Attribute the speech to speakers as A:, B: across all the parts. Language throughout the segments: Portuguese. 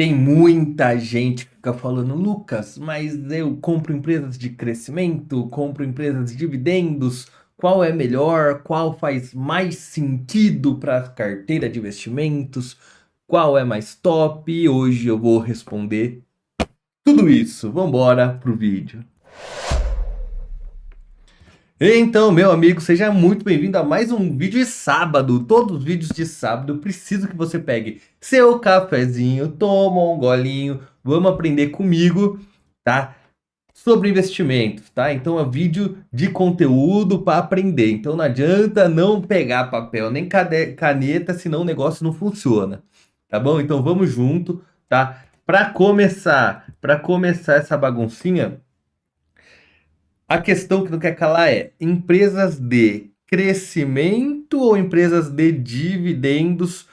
A: Tem muita gente que fica falando, Lucas, mas eu compro empresas de crescimento, compro empresas de dividendos, qual é melhor, qual faz mais sentido para a carteira de investimentos, qual é mais top? E hoje eu vou responder tudo isso. Vamos embora pro vídeo. Então, meu amigo, seja muito bem-vindo a mais um vídeo de sábado. Todos os vídeos de sábado, eu preciso que você pegue seu cafezinho, toma um golinho, vamos aprender comigo, tá? Sobre investimentos, tá? Então é vídeo de conteúdo para aprender. Então não adianta não pegar papel nem caneta, senão o negócio não funciona, tá bom? Então vamos junto, tá? Para começar essa baguncinha, a questão que não quer calar é: empresas de crescimento ou empresas de dividendos,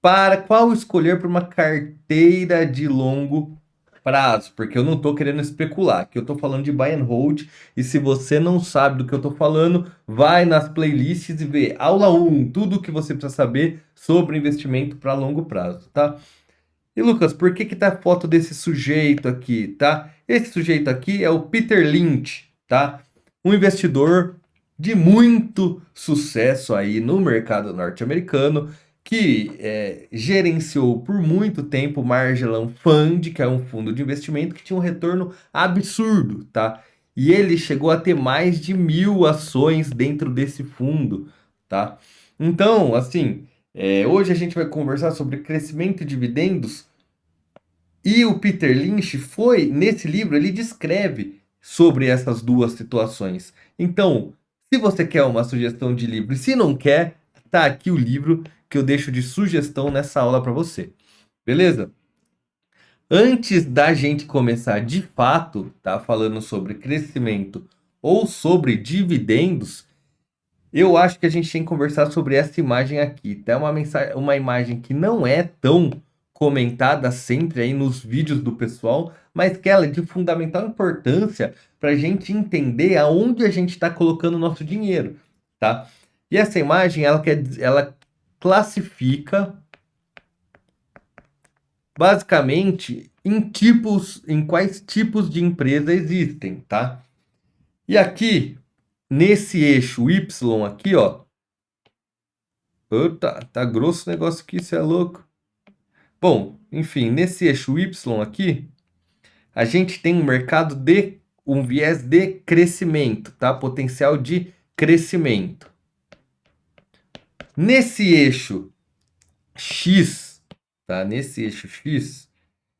A: para qual escolher para uma carteira de longo prazo? Porque eu não estou querendo especular, que eu estou falando de buy and hold, e se você não sabe do que eu estou falando, vai nas playlists e vê aula 1, tudo o que você precisa saber sobre investimento para longo prazo, tá? E Lucas, por que que tá a foto desse sujeito aqui, tá? Esse sujeito aqui é o Peter Lynch, tá? Um investidor de muito sucesso aí no mercado norte-americano, que gerenciou por muito tempo o Magellan Fund, que é um fundo de investimento que tinha um retorno absurdo, tá? E ele chegou a ter mais de 1.000 ações dentro desse fundo, tá? Então, assim, hoje a gente vai conversar sobre crescimento e dividendos, e o Peter Lynch foi, nesse livro, ele descreve sobre essas duas situações. Então, se você quer uma sugestão de livro e se não quer, tá aqui o livro que eu deixo de sugestão nessa aula para você. Beleza? Antes da gente começar de fato, tá falando sobre crescimento ou sobre dividendos, eu acho que a gente tem que conversar sobre essa imagem aqui, tá? Uma imagem que não é tão comentada sempre aí nos vídeos do pessoal, mas que ela é de fundamental importância para a gente entender aonde a gente está colocando o nosso dinheiro, tá? E essa imagem, ela classifica basicamente em quais tipos de empresa existem, tá? E aqui, nesse eixo Y aqui, ó, Puta, tá grosso o negócio aqui, você é louco. Bom, enfim, nesse eixo Y aqui, a gente tem um viés de crescimento, tá? Potencial de crescimento. Nesse eixo X, tá? Nesse eixo X,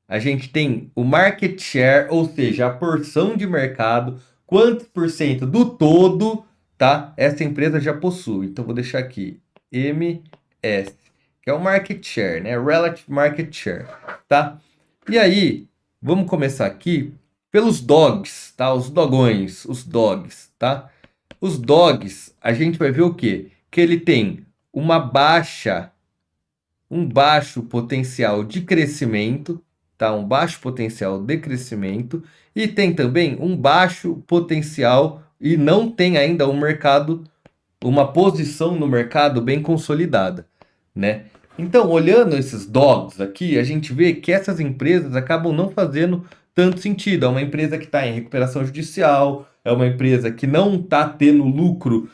A: a gente tem o market share, ou seja, a porção de mercado, quantos por cento do todo, tá? Essa empresa já possui. Então vou deixar aqui MS, que é o market share, né? Relative market share, tá? E aí, vamos começar aqui pelos dogs, tá? Os dogões, os dogs, tá? Os dogs, a gente vai ver o quê? Que ele tem um baixo potencial de crescimento, tá? Um baixo potencial de crescimento, e tem também um baixo potencial e não tem ainda uma posição no mercado bem consolidada, né? Então, olhando esses dogs aqui, a gente vê que essas empresas acabam não fazendo tanto sentido. É uma empresa que está em recuperação judicial, é uma empresa que não está tendo lucro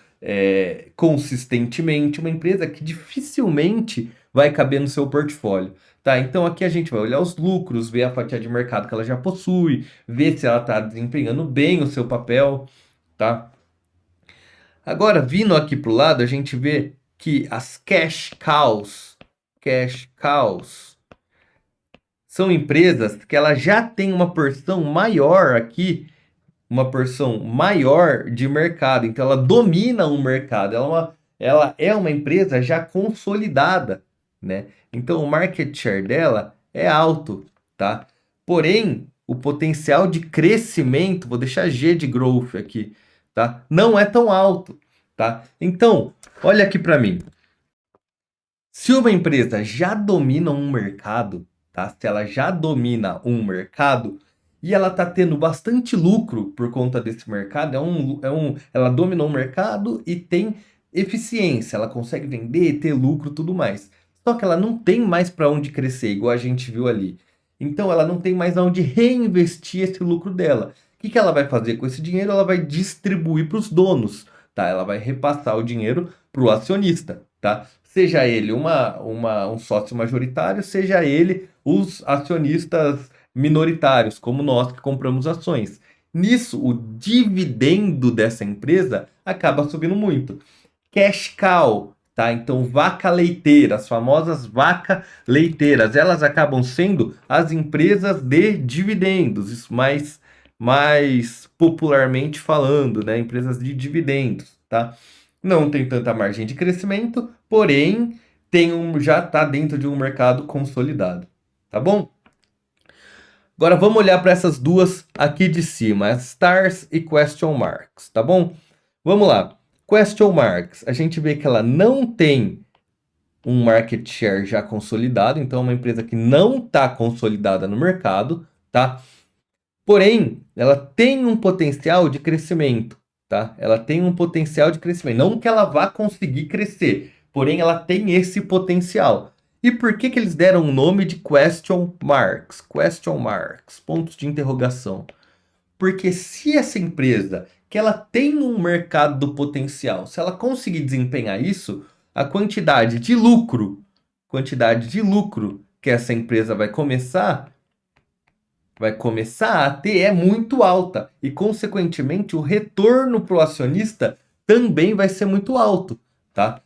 A: consistentemente, uma empresa que dificilmente vai caber no seu portfólio. Tá, então aqui a gente vai olhar os lucros, ver a fatia de mercado que ela já possui, ver se ela está desempenhando bem o seu papel, tá? Agora, vindo aqui para o lado, a gente vê que as cash cows, são empresas que ela já tem uma porção maior aqui, uma porção maior de mercado. Então, ela domina o mercado. Ela é uma empresa já consolidada, né? Então, o market share dela é alto, tá? Porém, o potencial de crescimento, vou deixar G de growth aqui, tá? Não é tão alto, tá? Então, olha aqui para mim. Se uma empresa já domina um mercado, tá? Se ela já domina um mercado e ela está tendo bastante lucro por conta desse mercado, ela dominou o mercado e tem eficiência, ela consegue vender, ter lucro, tudo mais. Só que ela não tem mais para onde crescer, igual a gente viu ali. Então ela não tem mais onde reinvestir esse lucro dela. O que ela vai fazer com esse dinheiro? Ela vai distribuir para os donos, tá? Ela vai repassar o dinheiro para o acionista, tá? Seja ele um sócio majoritário, seja ele os acionistas minoritários, como nós que compramos ações. Nisso, o dividendo dessa empresa acaba subindo muito. Cash cow, tá? Então, vaca leiteira, as famosas vaca leiteiras, elas acabam sendo as empresas de dividendos, isso mais popularmente falando, né? Empresas de dividendos, tá? Não tem tanta margem de crescimento, porém já está dentro de um mercado consolidado, tá bom? Agora vamos olhar para essas duas aqui de cima, as stars e question marks, tá bom? Vamos lá. Question marks, a gente vê que ela não tem um market share já consolidado, então é uma empresa que não está consolidada no mercado, tá? Porém, ela tem um potencial de crescimento, tá? Ela tem um potencial de crescimento, não que ela vá conseguir crescer, porém ela tem esse potencial. E por que eles deram o nome de question marks? Question marks, pontos de interrogação. Porque se essa empresa, que ela tem um mercado do potencial, se ela conseguir desempenhar isso, a quantidade de lucro que essa empresa vai começar a ter é muito alta e, consequentemente, o retorno para o acionista também vai ser muito alto, tá?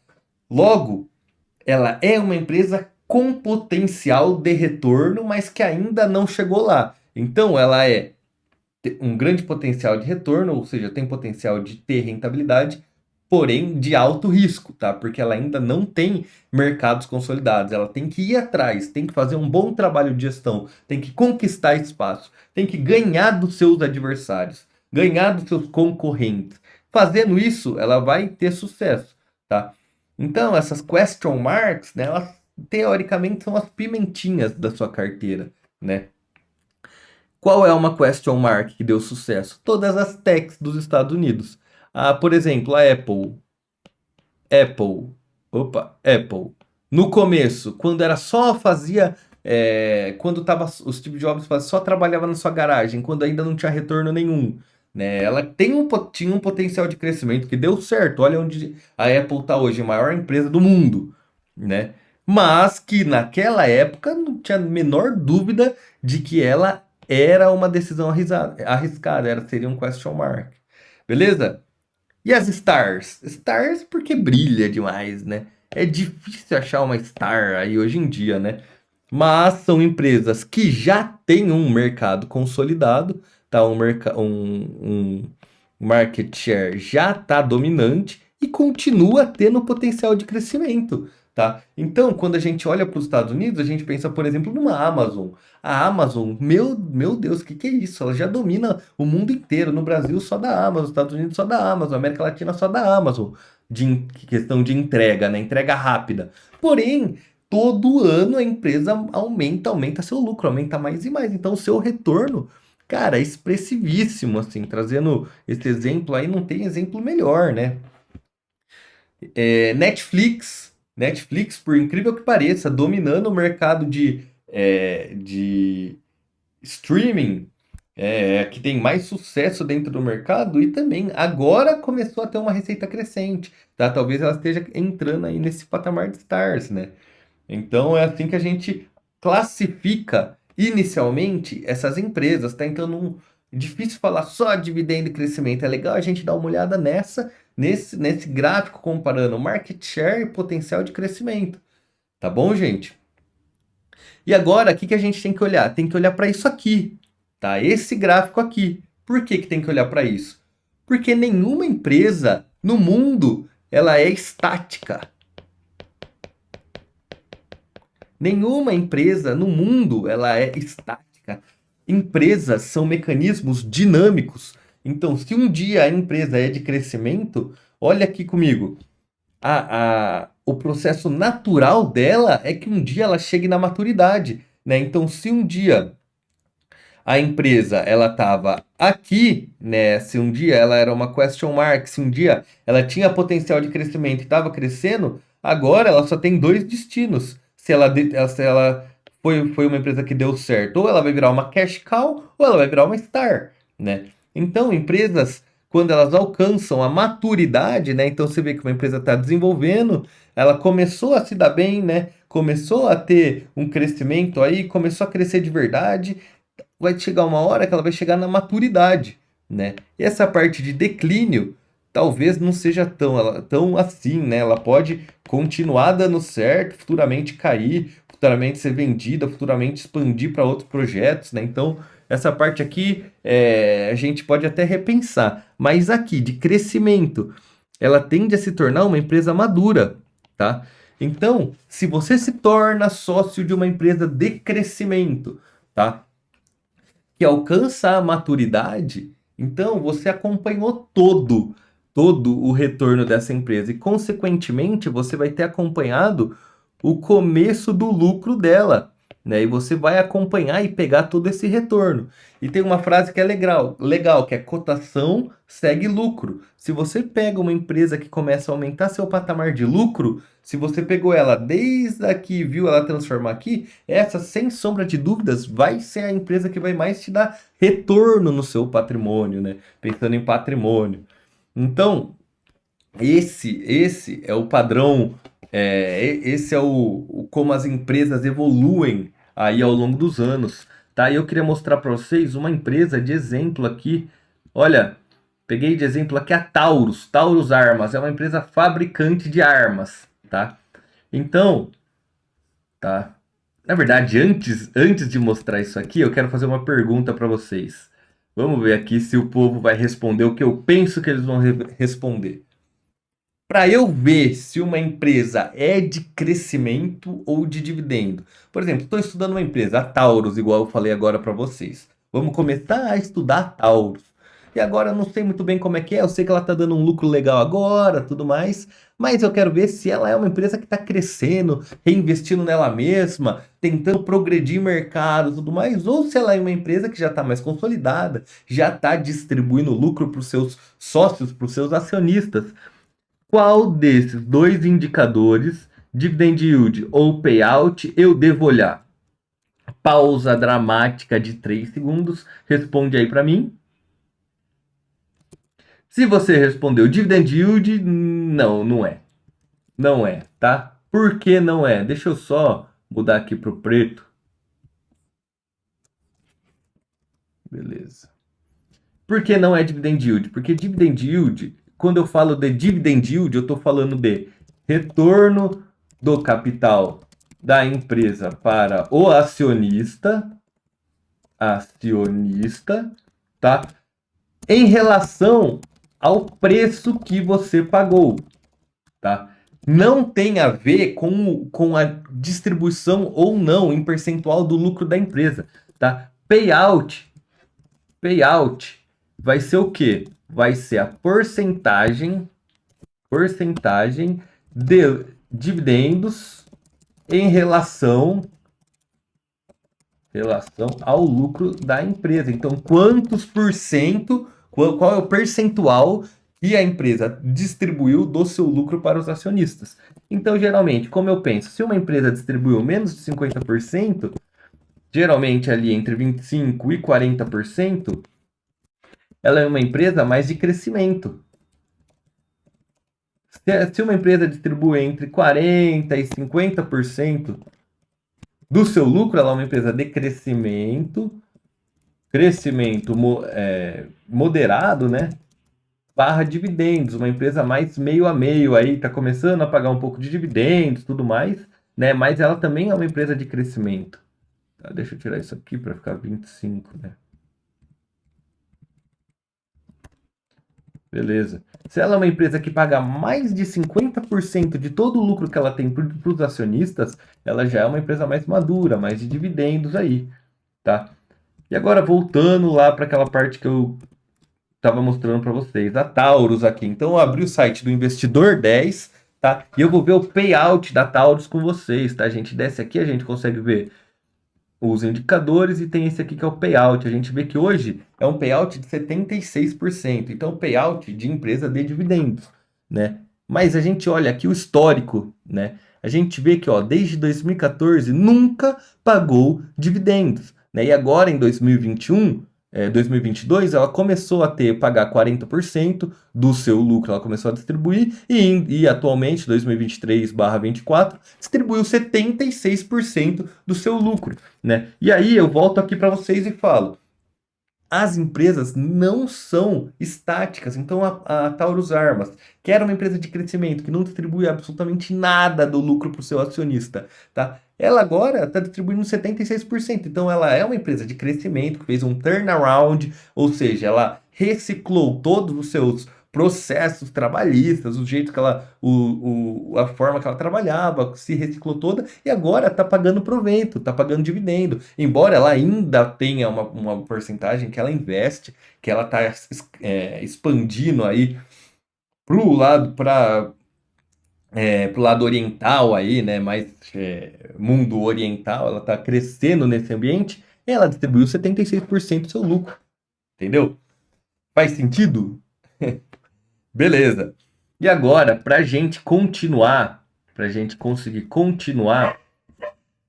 A: Logo, ela é uma empresa com potencial de retorno, mas que ainda não chegou lá. Então, ela é um grande potencial de retorno, ou seja, tem potencial de ter rentabilidade, porém de alto risco, tá? Porque ela ainda não tem mercados consolidados, ela tem que ir atrás, tem que fazer um bom trabalho de gestão, tem que conquistar espaço, tem que ganhar dos seus adversários, ganhar dos seus concorrentes. Fazendo isso, ela vai ter sucesso, tá? Então, essas question marks, né, elas teoricamente são as pimentinhas da sua carteira, né? Qual é uma question mark que deu sucesso? Todas as techs dos Estados Unidos. Por exemplo, a Apple. Apple. No começo, quando era só fazia. Quando tava, o Steve Jobs só trabalhava na sua garagem, quando ainda não tinha retorno nenhum. Né? Ela tinha um potencial de crescimento que deu certo. Olha onde a Apple está hoje, a maior empresa do mundo. Né? Mas que naquela época não tinha a menor dúvida de que ela era uma decisão arriscada, seria um question mark. Beleza? E as stars? Stars porque brilha demais, né? É difícil achar uma star aí hoje em dia, né? Mas são empresas que já têm um mercado consolidado, tá? Um market share já está dominante e continua tendo potencial de crescimento, tá? Então, quando a gente olha para os Estados Unidos, a gente pensa, por exemplo, numa Amazon. A Amazon, meu Deus, o que é isso? Ela já domina o mundo inteiro. No Brasil, só da Amazon, nos Estados Unidos, só da Amazon, América Latina, só da Amazon. Questão de entrega, né? Entrega rápida. Porém, todo ano a empresa aumenta seu lucro, aumenta mais e mais. Então, o seu retorno, cara, é expressivíssimo, assim. Trazendo esse exemplo aí, não tem exemplo melhor, né? Netflix, por incrível que pareça, dominando o mercado de streaming, que tem mais sucesso dentro do mercado e também agora começou a ter uma receita crescente, tá? Talvez ela esteja entrando aí nesse patamar de stars, né? Então é assim que a gente classifica inicialmente essas empresas, tá? Então difícil falar só dividendo e crescimento. É legal a gente dar uma olhada nesse gráfico comparando market share e potencial de crescimento. Tá bom, gente? E agora, o que a gente tem que olhar? Tem que olhar para isso aqui, tá? Esse gráfico aqui. Por que tem que olhar para isso? Porque nenhuma empresa no mundo ela é estática. Nenhuma empresa no mundo ela é estática. Empresas são mecanismos dinâmicos. Então, se um dia a empresa é de crescimento, olha aqui comigo. O processo natural dela é que um dia ela chegue na maturidade, né? Então, se um dia a empresa ela estava aqui, né? Se um dia ela era uma question mark, se um dia ela tinha potencial de crescimento e estava crescendo, agora ela só tem dois destinos. Se ela foi uma empresa que deu certo. Ou ela vai virar uma cash cow, ou ela vai virar uma star, né? Então, empresas, quando elas alcançam a maturidade, né? Então, você vê que uma empresa está desenvolvendo, ela começou a se dar bem, né? Começou a ter um crescimento aí, começou a crescer de verdade. Vai chegar uma hora que ela vai chegar na maturidade, né? E essa parte de declínio talvez não seja tão assim, né? Ela pode continuar dando certo, futuramente cair, futuramente ser vendida, futuramente expandir para outros projetos, né? Então, essa parte aqui a gente pode até repensar. Mas aqui, de crescimento, ela tende a se tornar uma empresa madura, tá? Então, se você se torna sócio de uma empresa de crescimento, tá? Que alcança a maturidade, então você acompanhou todo o retorno dessa empresa e, consequentemente, você vai ter acompanhado o começo do lucro dela, né? E você vai acompanhar e pegar todo esse retorno. E tem uma frase que é legal, que é cotação segue lucro. Se você pega uma empresa que começa a aumentar seu patamar de lucro, se você pegou ela desde aqui e viu ela transformar aqui, essa, sem sombra de dúvidas, vai ser a empresa que vai mais te dar retorno no seu patrimônio, né? Pensando em patrimônio. Então, esse é o padrão, esse é como as empresas evoluem aí ao longo dos anos, tá? E eu queria mostrar para vocês uma empresa de exemplo aqui. Olha, peguei de exemplo aqui a Taurus Armas, é uma empresa fabricante de armas, tá? Então, tá? Na verdade, antes de mostrar isso aqui, eu quero fazer uma pergunta para vocês. Vamos ver aqui se o povo vai responder o que eu penso que eles vão responder. Para eu ver se uma empresa é de crescimento ou de dividendo. Por exemplo, estou estudando uma empresa, a Taurus, igual eu falei agora para vocês. Vamos começar a estudar a Taurus. E agora eu não sei muito bem como é que é, eu sei que ela está dando um lucro legal agora, tudo mais, mas eu quero ver se ela é uma empresa que está crescendo, reinvestindo nela mesma, tentando progredir mercado, tudo mais, ou se ela é uma empresa que já está mais consolidada, já está distribuindo lucro para os seus sócios, para os seus acionistas. Qual desses dois indicadores, dividend yield ou payout, eu devo olhar? Pausa dramática de 3 segundos. Responde aí para mim. Se você respondeu dividend yield, não é. Não é, tá? Por que não é? Deixa eu só mudar aqui para o preto. Beleza. Por que não é dividend yield? Porque dividend yield, quando eu falo de dividend yield, eu estou falando de retorno do capital da empresa para o acionista, tá? Em relação ao preço que você pagou, tá? Não tem a ver com a distribuição ou não em percentual do lucro da empresa, tá? Payout vai ser o quê? Vai ser a porcentagem de dividendos em relação ao lucro da empresa. Então, quantos por cento, qual é o percentual que a empresa distribuiu do seu lucro para os acionistas? Então, geralmente, como eu penso, se uma empresa distribuiu menos de 50%, geralmente ali entre 25% e 40%, ela é uma empresa mais de crescimento. Se uma empresa distribui entre 40% e 50% do seu lucro, ela é uma empresa de crescimento moderado, né? Barra dividendos, uma empresa mais meio a meio aí, tá começando a pagar um pouco de dividendos, tudo mais, né? Mas ela também é uma empresa de crescimento. Tá, deixa eu tirar isso aqui para ficar 25, né? Beleza. Se ela é uma empresa que paga mais de 50% de todo o lucro que ela tem para os acionistas, ela já é uma empresa mais madura, mais de dividendos aí, tá? E agora voltando lá para aquela parte que eu estava mostrando para vocês, a Taurus aqui. Então eu abri o site do Investidor 10, tá? E eu vou ver o payout da Taurus com vocês, tá? A gente desce aqui, a gente consegue ver os indicadores e tem esse aqui que é o payout. A gente vê que hoje é um payout de 76%. Então, payout de empresa de dividendos, né? Mas a gente olha aqui o histórico, né? a gente vê que, ó, desde 2014 nunca pagou dividendos, né? E agora em 2021, 2022, ela começou a pagar 40% do seu lucro, ela começou a distribuir e atualmente, 2023/24, distribuiu 76% do seu lucro, né? E aí eu volto aqui para vocês e falo, as empresas não são estáticas. Então, a Taurus Armas, que era uma empresa de crescimento, que não distribui absolutamente nada do lucro para o seu acionista, tá? Ela agora está distribuindo 76%. Então, ela é uma empresa de crescimento, que fez um turnaround, ou seja, ela reciclou todos os seus processos trabalhistas, o jeito que ela, a forma que ela trabalhava, se reciclou toda e agora está pagando provento, está pagando dividendo. Embora ela ainda tenha uma porcentagem que ela investe, que ela está expandindo aí pro lado oriental aí, né? Mais mundo oriental, ela está crescendo nesse ambiente, e ela distribuiu 76% do seu lucro, entendeu? Faz sentido? Beleza. E agora, para gente conseguir continuar,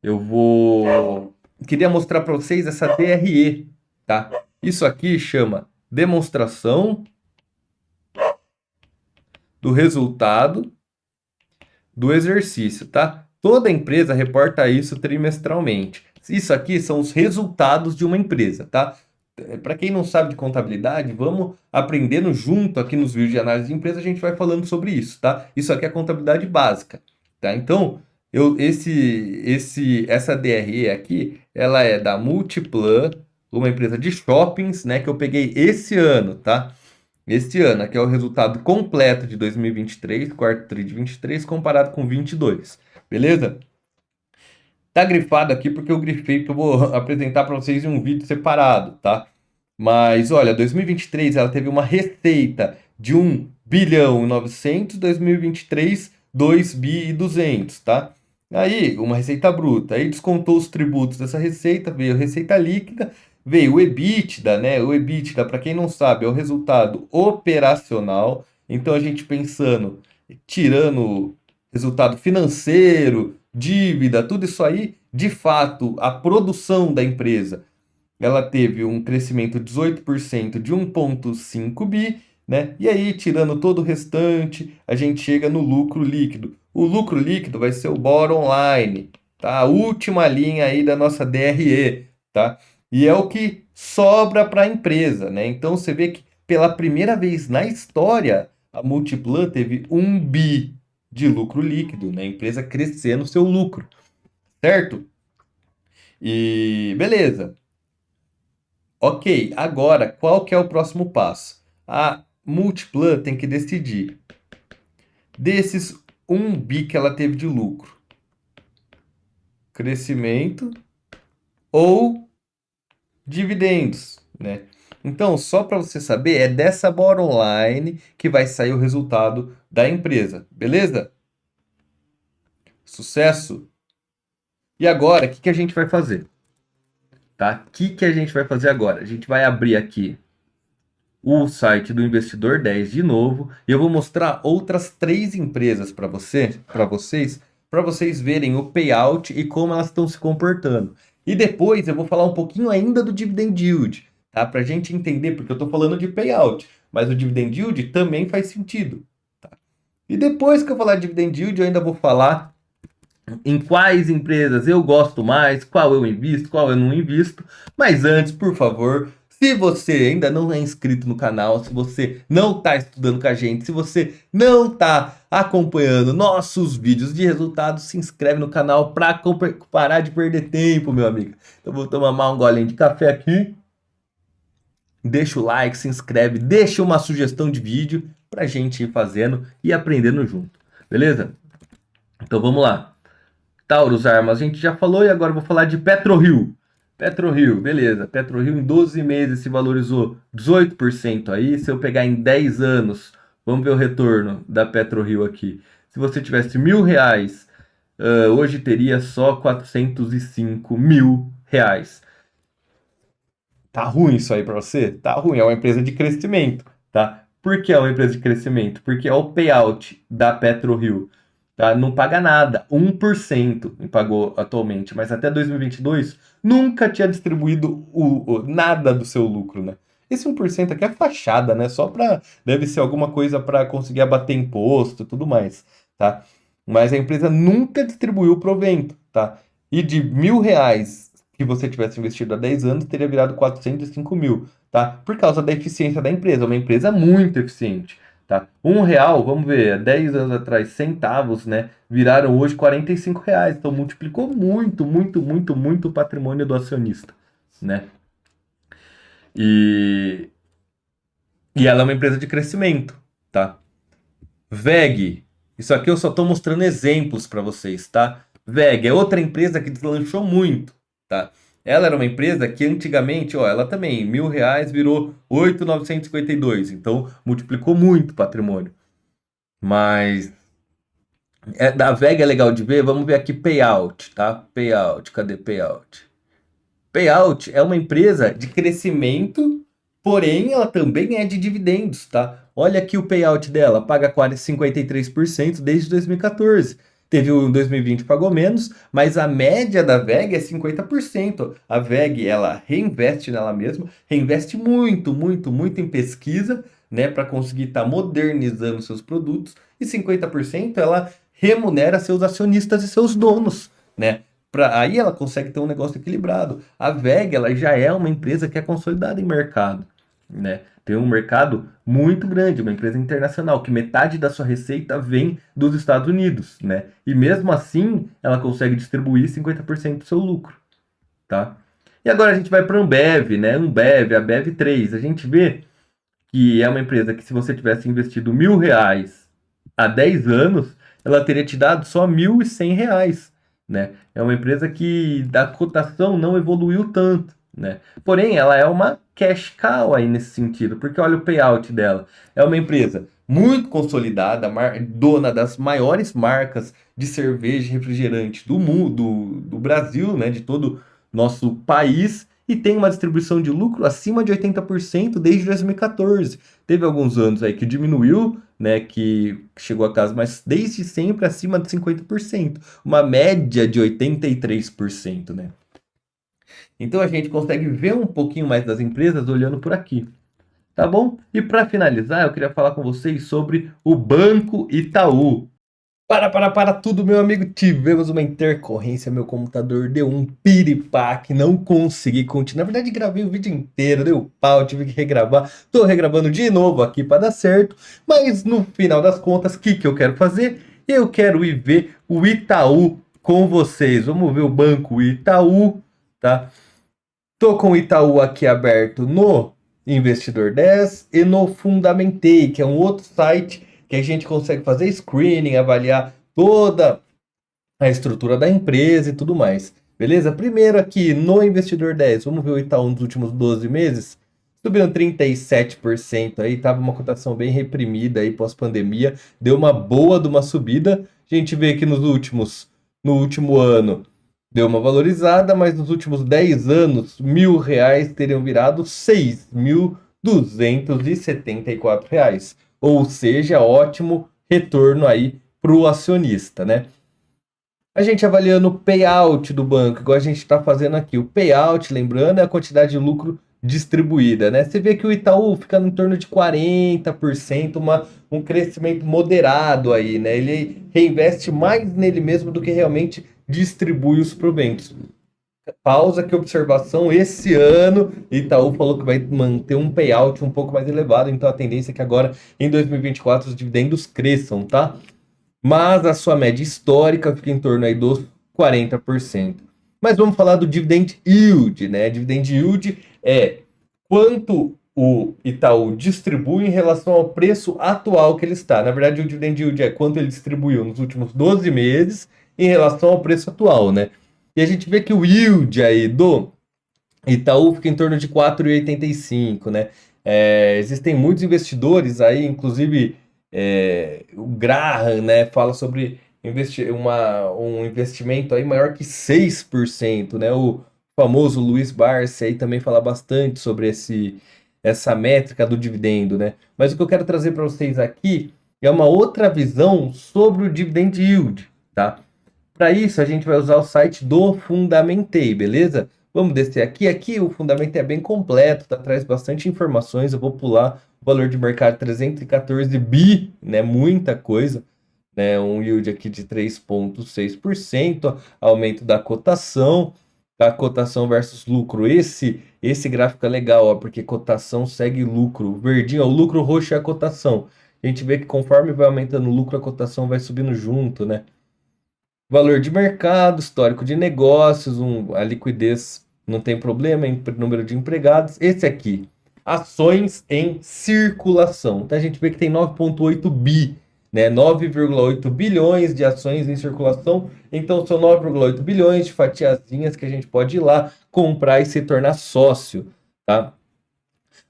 A: eu queria mostrar para vocês essa DRE, tá? Isso aqui chama demonstração do resultado do exercício, tá? Toda empresa reporta isso trimestralmente. Isso aqui são os resultados de uma empresa, tá? Para quem não sabe de contabilidade, vamos aprendendo junto aqui nos vídeos de análise de empresa, a gente vai falando sobre isso, tá? Isso aqui é contabilidade básica, tá? Então, essa DRE aqui, ela é da Multiplan, uma empresa de shoppings, né, que eu peguei esse ano, tá? Este ano, aqui é o resultado completo de 2023, quarto tri de 23, comparado com 22, beleza? Tá grifado aqui porque eu grifei, que eu vou apresentar para vocês em um vídeo separado, tá? Mas, olha, 2023 ela teve uma receita de 1 bilhão e 900, 2023, 2 bi e 200, tá? Aí, uma receita bruta, aí descontou os tributos dessa receita, veio a receita líquida, veio o EBITDA, né? O EBITDA, para quem não sabe, é o resultado operacional. Então, a gente pensando, tirando resultado financeiro, dívida, tudo isso aí, de fato, a produção da empresa, ela teve um crescimento de 18% de 1,5 bi, né? E aí, tirando todo o restante, a gente chega no lucro líquido. O lucro líquido vai ser o bottom line, tá? A última linha aí da nossa DRE, tá? E é o que sobra para a empresa, né? Então você vê que pela primeira vez na história, a Multiplan teve 1 bi de lucro líquido, né? A empresa crescendo seu lucro, certo? E beleza. Ok, agora qual que é o próximo passo? A Multiplan tem que decidir desses 1 bi que ela teve de lucro, crescimento ou dividendos, né? Então, só para você saber, é dessa bottom line que vai sair o resultado da empresa, beleza? Sucesso! E agora, o que a gente vai fazer? Tá? O que a gente vai fazer agora? A gente vai abrir aqui o site do Investidor 10 de novo e eu vou mostrar outras 3 empresas para vocês verem o payout e como elas estão se comportando. E depois eu vou falar um pouquinho ainda do dividend yield, tá? Para a gente entender, porque eu estou falando de payout, mas o dividend yield também faz sentido. Tá? E depois que eu falar de dividend yield, eu ainda vou falar em quais empresas eu gosto mais, qual eu invisto, qual eu não invisto. Mas antes, por favor, se você ainda não é inscrito no canal, se você não está estudando com a gente, se você não está acompanhando nossos vídeos de resultados, se inscreve no canal para parar de perder tempo, meu amigo. Então vou tomar um golinho de café aqui. Deixa o like, se inscreve, deixa uma sugestão de vídeo para a gente ir fazendo e aprendendo junto, beleza? Então vamos lá. Taurus Armas, a gente já falou e agora eu vou falar de PetroRio. PetroRio, beleza. PetroRio em 12 meses se valorizou 18% aí. Se eu pegar em 10 anos, vamos ver o retorno da PetroRio aqui. Se você tivesse R$ 1.000, hoje teria só R$ 405.000. Tá ruim isso aí para você? Tá ruim, é uma empresa de crescimento, tá? Por que é uma empresa de crescimento? Porque é o payout da PetroRio. tá? Não paga nada, 1% pagou atualmente, mas até 2022 nunca tinha distribuído nada do seu lucro, né? Esse 1% aqui é fachada, né? Só para deve ser alguma coisa para conseguir abater imposto e tudo mais, tá? Mas a empresa nunca distribuiu o provento, tá? E de R$ 1.000 que você tivesse investido há 10 anos, teria virado 405 mil, tá? Por causa da eficiência da empresa, uma empresa muito eficiente. Tá? R$ 1, vamos ver, há 10 anos atrás, centavos, né? Viraram hoje R$ 45. Então multiplicou muito, muito, muito, muito o patrimônio do acionista, né? E, e ela é uma empresa de crescimento, tá? VEG, isso aqui eu só estou mostrando exemplos para vocês, tá? VEG é outra empresa que deslanchou muito, tá? Ela era uma empresa que antigamente, ó, ela também, R$ 1.000 virou 8.952, então multiplicou muito o patrimônio. Mas da VEG é legal de ver, vamos ver aqui payout, tá? Payout, cadê payout? Payout é uma empresa de crescimento, porém ela também é de dividendos, tá? Olha aqui o payout dela, paga quase 53% desde 2014. Teve o 2020 pagou menos, mas a média da VEG é 50%. A VEG, ela reinveste nela mesma, reinveste muito, muito, muito em pesquisa, né, para conseguir estar modernizando seus produtos, e 50% ela remunera seus acionistas e seus donos, né? Aí ela consegue ter um negócio equilibrado. A VEG, ela já é uma empresa que é consolidada em mercado, né? Tem um mercado muito grande, uma empresa internacional, que metade da sua receita vem dos Estados Unidos, né? E mesmo assim, ela consegue distribuir 50% do seu lucro, tá? E agora a gente vai para a Ambev, né? Ambev, a Bev 3. A gente vê que é uma empresa que, se você tivesse investido R$ 1.000 há 10 anos, ela teria te dado só R$ 1.100, né? É uma empresa que da cotação não evoluiu tanto, né? Porém, ela é uma cash cow aí nesse sentido, porque olha o payout dela. É uma empresa muito consolidada, dona das maiores marcas de cerveja e refrigerante do mundo, do Brasil, né? De todo nosso país, e tem uma distribuição de lucro acima de 80% desde 2014. Teve alguns anos aí que diminuiu, né, que chegou a casa, mas desde sempre acima de 50%, uma média de 83%, né? Então a gente consegue ver um pouquinho mais das empresas olhando por aqui, tá bom? E para finalizar, eu queria falar com vocês sobre o Banco Itaú. Para tudo, meu amigo. Tivemos uma intercorrência. Meu computador deu um piripaque. Não consegui continuar. Na verdade, gravei o vídeo inteiro. Deu pau. Tive que regravar. Tô regravando de novo aqui para dar certo. Mas no final das contas, o que eu quero fazer? Eu quero ir ver o Itaú com vocês. Vamos ver o Banco Itaú, tá? Tô com o Itaú aqui aberto no Investidor 10 e no Fundamentei, que é um outro site que a gente consegue fazer screening, avaliar toda a estrutura da empresa e tudo mais. Beleza? Primeiro aqui no Investidor 10, vamos ver o Itaú nos últimos 12 meses. Subindo 37% aí, tava uma cotação bem reprimida aí pós-pandemia, deu uma boa de uma subida. A gente vê que no último ano deu uma valorizada, mas nos últimos 10 anos, R$ 1.000 teriam virado R$ 6.274. Ou seja, ótimo retorno aí para o acionista, né? A gente avaliando o payout do banco, igual a gente está fazendo aqui. O payout, lembrando, é a quantidade de lucro distribuída, né? Você vê que o Itaú fica em torno de 40%, um crescimento moderado aí, né? Ele reinveste mais nele mesmo do que realmente distribui os proventos. Pausa que observação, esse ano Itaú falou que vai manter um payout um pouco mais elevado, então a tendência é que agora em 2024 os dividendos cresçam, tá? Mas a sua média histórica fica em torno aí dos 40%. Mas vamos falar do dividend yield, né? Dividend yield é quanto o Itaú distribui em relação ao preço atual que ele está. Na verdade, o dividend yield é quanto ele distribuiu nos últimos 12 meses em relação ao preço atual, né? E a gente vê que o yield aí do Itaú fica em torno de 4,85, né? Existem muitos investidores aí, inclusive o Graham, né, fala sobre um investimento aí maior que 6%, né? O famoso Luiz Barsi aí também fala bastante sobre essa métrica do dividendo, né? Mas o que eu quero trazer para vocês aqui é uma outra visão sobre o dividend yield, tá? Para isso, a gente vai usar o site do Fundamentei, beleza? Vamos descer aqui. Aqui o Fundamentei é bem completo, tá? Traz bastante informações. Eu vou pular o valor de mercado 314 bi, né? Muita coisa, né? Um yield aqui de 3,6%, aumento da cotação, a cotação versus lucro. Esse gráfico é legal, ó, porque cotação segue lucro. O verdinho, ó, o lucro roxo é a cotação. A gente vê que conforme vai aumentando o lucro, a cotação vai subindo junto, né? Valor de mercado, histórico de negócios, a liquidez não tem problema, número de empregados. Esse aqui, ações em circulação. Então a gente vê que tem 9,8 bi, né? 9,8 bilhões de ações em circulação. Então são 9,8 bilhões de fatiazinhas que a gente pode ir lá comprar e se tornar sócio, tá?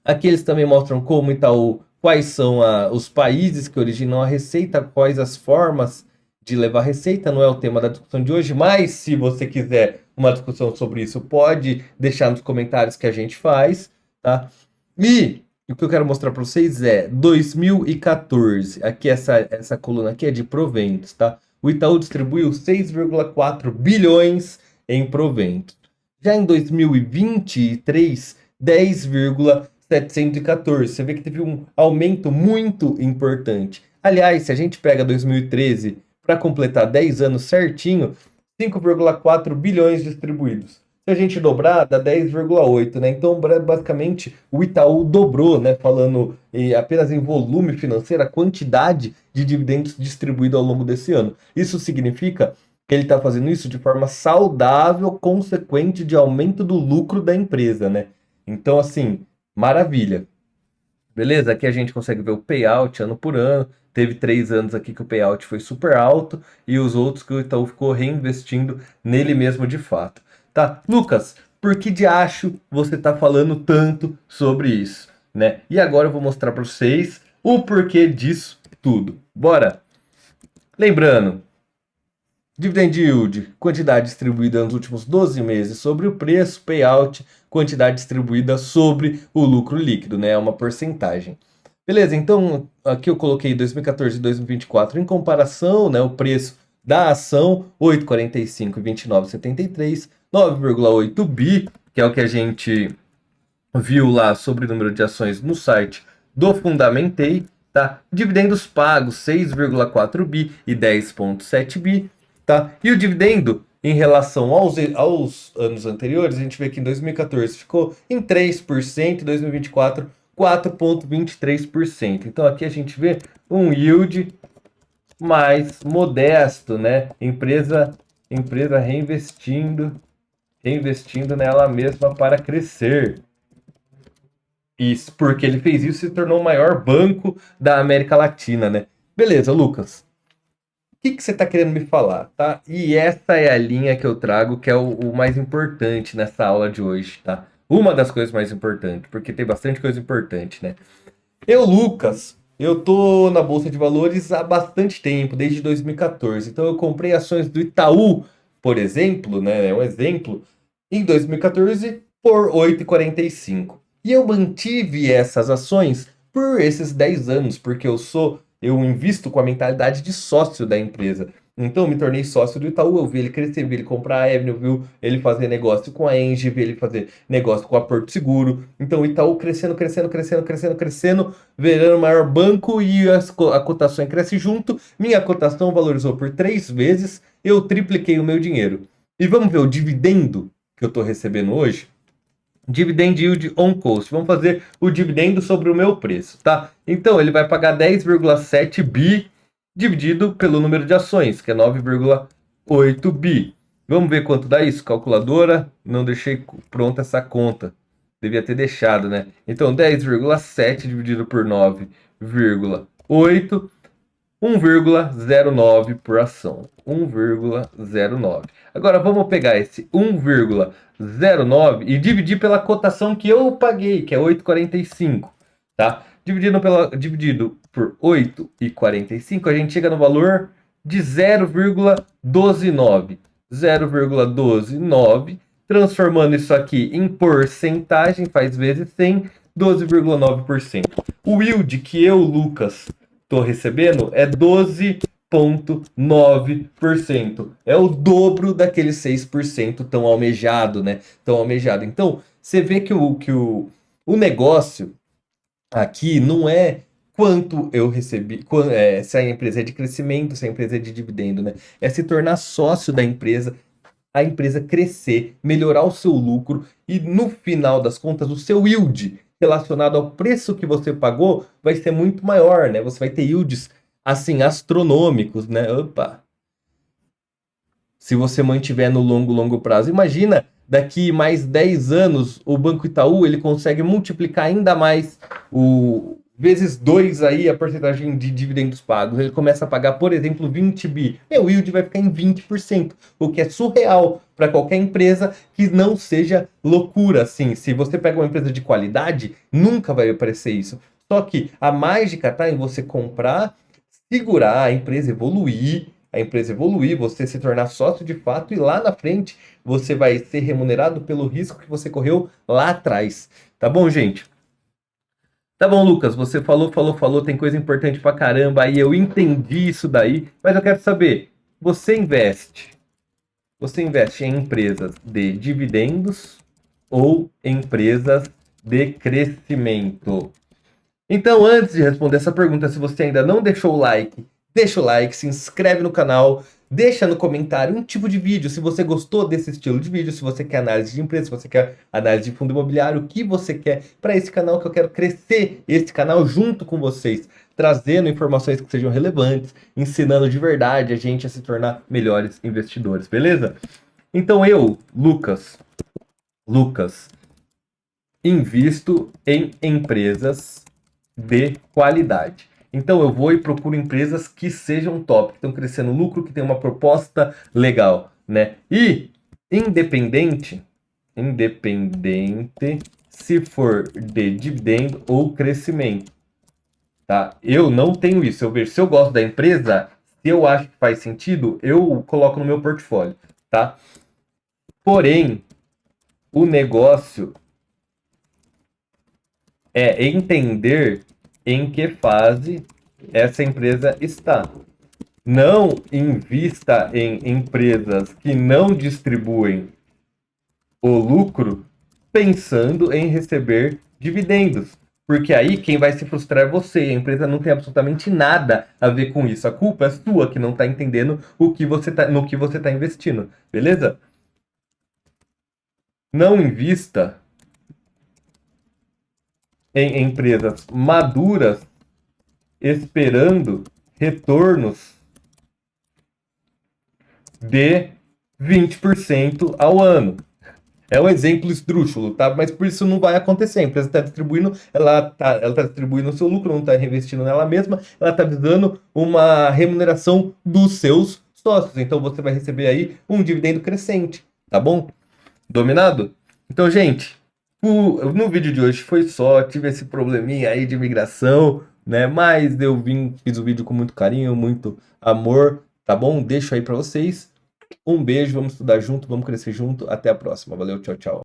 A: Aqui eles também mostram como Itaú, quais são os países que originam a receita, quais as formas de levar receita, não é o tema da discussão de hoje, mas se você quiser uma discussão sobre isso, pode deixar nos comentários que a gente faz, tá? E o que eu quero mostrar para vocês é 2014, aqui essa coluna aqui é de proventos, tá? O Itaú distribuiu 6,4 bilhões em proventos. Já em 2023, 10,714. Você vê que teve um aumento muito importante. Aliás, se a gente pega 2013 para completar 10 anos certinho, 5,4 bilhões distribuídos. Se a gente dobrar, dá 10,8, né? Então, basicamente, o Itaú dobrou, né? Falando apenas em volume financeiro, a quantidade de dividendos distribuídos ao longo desse ano. Isso significa que ele está fazendo isso de forma saudável, consequente de aumento do lucro da empresa, né? Então, assim, maravilha. Beleza? Aqui a gente consegue ver o payout ano por ano. Teve 3 anos aqui que o payout foi super alto e os outros que o Itaú ficou reinvestindo nele mesmo de fato. Tá, Lucas, por que de acho você tá falando tanto sobre isso, né? E agora eu vou mostrar para vocês o porquê disso tudo. Bora! Lembrando, dividend yield, quantidade distribuída nos últimos 12 meses sobre o preço, payout, quantidade distribuída sobre o lucro líquido, né? É uma porcentagem. Beleza, então aqui eu coloquei 2014 e 2024 em comparação, né? O preço da ação, 8,45 e 29,73, 9,8 bi, que é o que a gente viu lá sobre o número de ações no site do Fundamentei, tá? Dividendos pagos, 6,4 bi e 10,7 bi. Tá? E o dividendo, em relação aos anos anteriores, a gente vê que em 2014 ficou em 3%, em 2024, 4,23%. Então aqui a gente vê um yield mais modesto, né? Empresa reinvestindo nela mesma para crescer. Isso, porque ele fez isso e se tornou o maior banco da América Latina, né? Beleza, Lucas. O que você está querendo me falar, tá? E essa é a linha que eu trago, que é o mais importante nessa aula de hoje, tá? Uma das coisas mais importantes, porque tem bastante coisa importante, né? Eu, Lucas, eu tô na Bolsa de Valores há bastante tempo, desde 2014. Então eu comprei ações do Itaú, por exemplo, né? É um exemplo, em 2014 por 8,45. E eu mantive essas ações por esses 10 anos, porque eu invisto com a mentalidade de sócio da empresa. Então eu me tornei sócio do Itaú, eu vi ele crescer, vi ele comprar a Avenue, vi ele fazer negócio com a Engie, vi ele fazer negócio com a Porto Seguro. Então o Itaú crescendo, virando o maior banco e a cotação cresce junto. Minha cotação valorizou por 3 vezes, eu tripliquei o meu dinheiro. E vamos ver o dividendo que eu estou recebendo hoje? Dividend yield on cost. Vamos fazer o dividendo sobre o meu preço, tá? Então ele vai pagar 10,7 bi dividido pelo número de ações, que é 9,8 bi. Vamos ver quanto dá isso, calculadora. Não deixei pronta essa conta. Devia ter deixado, né? Então 10,7 dividido por 9,8, 1,09 por ação. 1,09. Agora vamos pegar esse 1,09 e dividir pela cotação que eu paguei, que é 8,45, tá? Dividido por 8,45, a gente chega no valor de 0,129. 0,129, transformando isso aqui em porcentagem, faz vezes 100, 12,9%. O yield que eu, Lucas, estou recebendo é 12,9%. É o dobro daquele 6% tão almejado, né? Tão almejado. Então, você vê que o negócio aqui não é quanto eu recebi, se a empresa é de crescimento, se a empresa é de dividendo, né? É se tornar sócio da empresa, a empresa crescer, melhorar o seu lucro e no final das contas o seu yield relacionado ao preço que você pagou vai ser muito maior, né? Você vai ter yields assim astronômicos, né? Opa. Se você mantiver no longo prazo. Imagina, daqui mais 10 anos, o Banco Itaú ele consegue multiplicar ainda mais o vezes 2 aí a porcentagem de dividendos pagos. Ele começa a pagar, por exemplo, 20 bi. O yield vai ficar em 20%, o que é surreal para qualquer empresa que não seja loucura. Assim, se você pega uma empresa de qualidade, nunca vai aparecer isso. Só que a mágica está em você comprar, segurar a empresa evoluir, você se tornar sócio de fato e lá na frente você vai ser remunerado pelo risco que você correu lá atrás. Tá bom, gente? Tá bom, Lucas, você falou, tem coisa importante pra caramba aí, eu entendi isso daí, mas eu quero saber, você investe em empresas de dividendos ou empresas de crescimento? Então, antes de responder essa pergunta, se você ainda não deixou o like, deixa o like, se inscreve no canal, deixa no comentário um tipo de vídeo, se você gostou desse estilo de vídeo, se você quer análise de empresa, se você quer análise de fundo imobiliário, o que você quer para esse canal, que eu quero crescer esse canal junto com vocês, trazendo informações que sejam relevantes, ensinando de verdade a gente a se tornar melhores investidores, beleza? Então eu, Lucas, invisto em empresas de qualidade. Então eu vou e procuro empresas que sejam top, que estão crescendo lucro, que tem uma proposta legal, né? E independente se for de dividendo ou crescimento, tá? Eu não tenho isso. Eu vejo se eu gosto da empresa, se eu acho que faz sentido, eu coloco no meu portfólio, tá? Porém, o negócio é entender em que fase essa empresa está. Não invista em empresas que não distribuem o lucro pensando em receber dividendos. Porque aí quem vai se frustrar é você. A empresa não tem absolutamente nada a ver com isso. A culpa é sua que não está entendendo no que você está investindo. Beleza? Não invista em empresas maduras esperando retornos de 20% ao ano. É um exemplo esdrúxulo, tá? Mas por isso não vai acontecer. A empresa está distribuindo, ela tá distribuindo o seu lucro, não está reinvestindo nela mesma, ela está visando uma remuneração dos seus sócios. Então você vai receber aí um dividendo crescente, tá bom? Dominado? Então, gente, no vídeo de hoje foi só, tive esse probleminha aí de migração, né? Mas eu fiz o vídeo com muito carinho, muito amor, tá bom? Deixo aí para vocês. Um beijo, vamos estudar junto, vamos crescer junto. Até a próxima. Valeu, tchau, tchau.